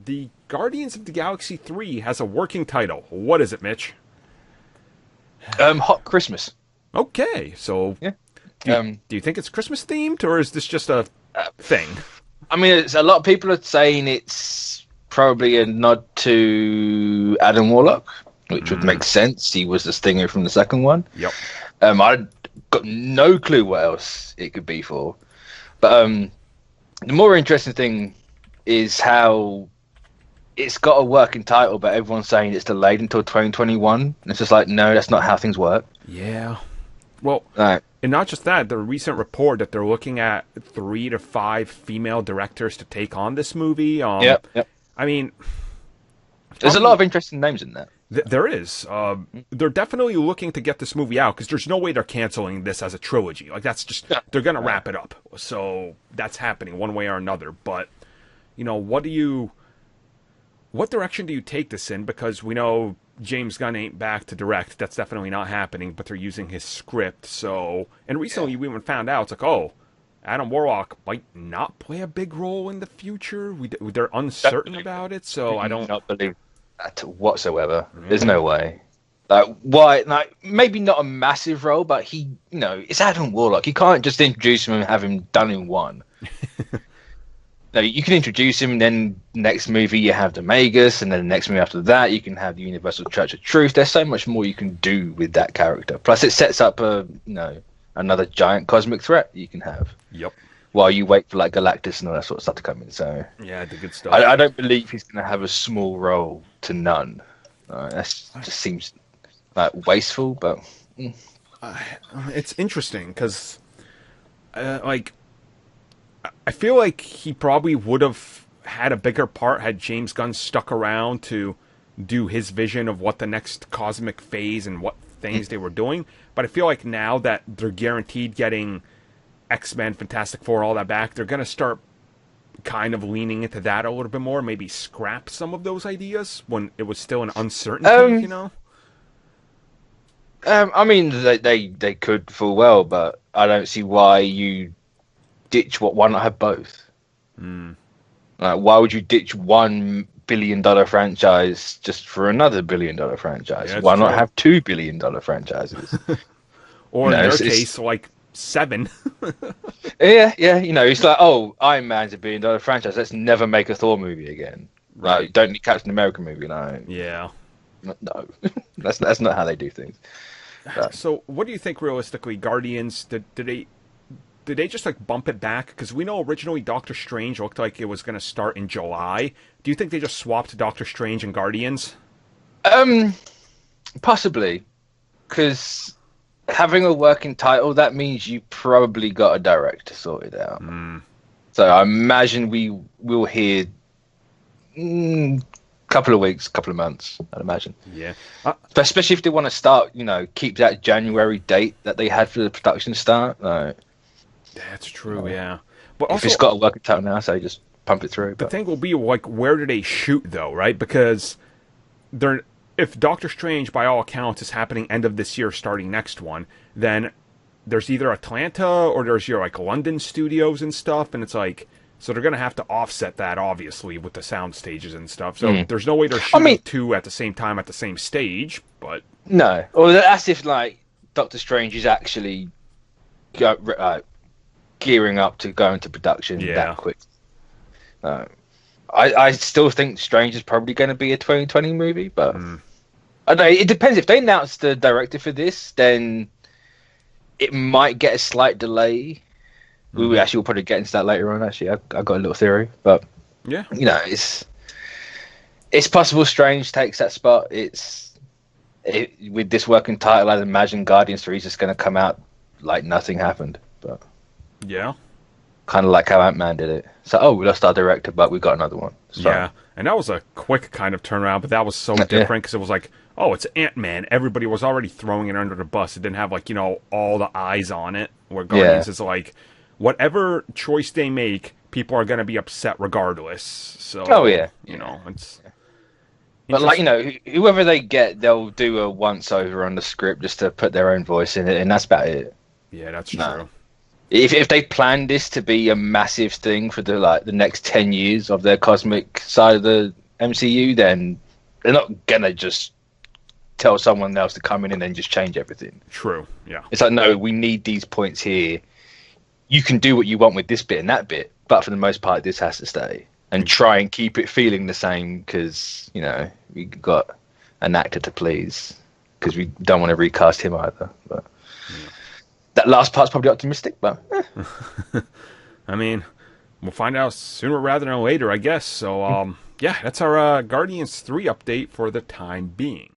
the Guardians of the Galaxy 3 has a working title. What is it, Mitch? Hot Christmas. Okay, so Yeah. do you think it's Christmas themed, or is this just a thing? I mean, it's, a lot of people are saying it's probably a nod to Adam Warlock, which would make sense. He was the Stinger from the second one. Yep. I got no clue what else it could be for. But the more interesting thing is how it's got a working title, but everyone's saying it's delayed until 2021. And it's just like, no, that's not how things work. Yeah. Well, Right. and not just that, the recent report that they're looking at 3 to 5 female directors to take on this movie. Yep. I mean, There's a lot of interesting names in that. There is. They're definitely looking to get this movie out because there's no way they're canceling this as a trilogy. Like, that's just, they're going to wrap it up. So that's happening one way or another. But, what direction do you take this in? Because we know James Gunn ain't back to direct. That's definitely not happening, but they're using his script. So, and recently we even found out, it's like, oh, Adam Warlock might not play a big role in the future. They're uncertain about it, so I don't not believe that whatsoever. There's no way. Like, why? Like, maybe not a massive role, but he, it's Adam Warlock. You can't just introduce him and have him done in one. No, you can introduce him, and then next movie you have the Magus, and then the next movie after that you can have the Universal Church of Truth. There's so much more you can do with that character. Plus, it sets up another giant cosmic threat you can have. Yep. While you wait for like Galactus and all that sort of stuff to come in. So yeah, the good stuff. I don't believe he's going to have a small role to none. That just seems like wasteful, but it's interesting because, I feel like he probably would have had a bigger part had James Gunn stuck around to do his vision of what the next cosmic phase and what things they were doing. But I feel like now that they're guaranteed getting X-Men, Fantastic Four, all that back, they're going to start kind of leaning into that a little bit more, maybe scrap some of those ideas when it was still an uncertainty, I mean, they could full well, but I don't see why you ditch why not have both? Like, why would you ditch $1 billion franchise just for another $1 billion franchise? Yeah, why not true. have $2 billion franchises? Or in their case, like 7. Yeah. It's like, oh, Iron Man's a $1 billion franchise. Let's never make a Thor movie again. Right. Like, don't need Captain America movie. No. Yeah. No. that's not how they do things. So, what do you think realistically? Guardians, did they just like bump it back? Because we know originally Doctor Strange looked like it was going to start in July. Do you think they just swapped Doctor Strange and Guardians? Possibly, because having a working title, that means you probably got a director sorted out. So I imagine we will hear couple of weeks, couple of months, I'd imagine. Yeah. But especially if they want to start, keep that January date that they had for the production start. That's true, yeah. But If also, it's got a working title now, so just pump it through. the thing will be, like, where do they shoot, though, right? Because if Doctor Strange, by all accounts, is happening end of this year, starting next one, then there's either Atlanta or there's your, like, London studios and stuff, and it's like, so they're going to have to offset that, obviously, with the sound stages and stuff. So there's no way they're shooting two at the same time at the same stage, but... No. Or that's if, like, Doctor Strange is actually gearing up to go into production that quick. I still think Strange is probably going to be a 2020 movie, but I don't know. It depends. If they announce the director for this, then it might get a slight delay. We actually will probably get into that later on. Actually, I've got a little theory, but yeah, it's possible Strange takes that spot. With this working title, I'd imagine Guardians 3 is just going to come out like nothing happened, but yeah. Kind of like how AntMan did it. So, we lost our director, but we got another one. So. Yeah, and that was a quick kind of turnaround, but that was so different because it was like, oh, it's AntMan. Everybody was already throwing it under the bus. It didn't have, like, all the eyes on it, where Guardians is like, whatever choice they make, people are going to be upset regardless. So, it's... But, like, whoever they get, they'll do a once-over on the script just to put their own voice in it, and that's about it. Yeah, that's true. If they plan this to be a massive thing for the next 10 years of their cosmic side of the MCU, then they're not gonna just tell someone else to come in and then just change everything. True. Yeah. It's like, no, we need these points here. You can do what you want with this bit and that bit, but for the most part, this has to stay. And try and keep it feeling the same, because, you know, we got an actor to please, because we don't want to recast him either. But that last part's probably optimistic, but I mean, we'll find out sooner rather than later, I guess. So, yeah, that's our Guardians 3 update for the time being.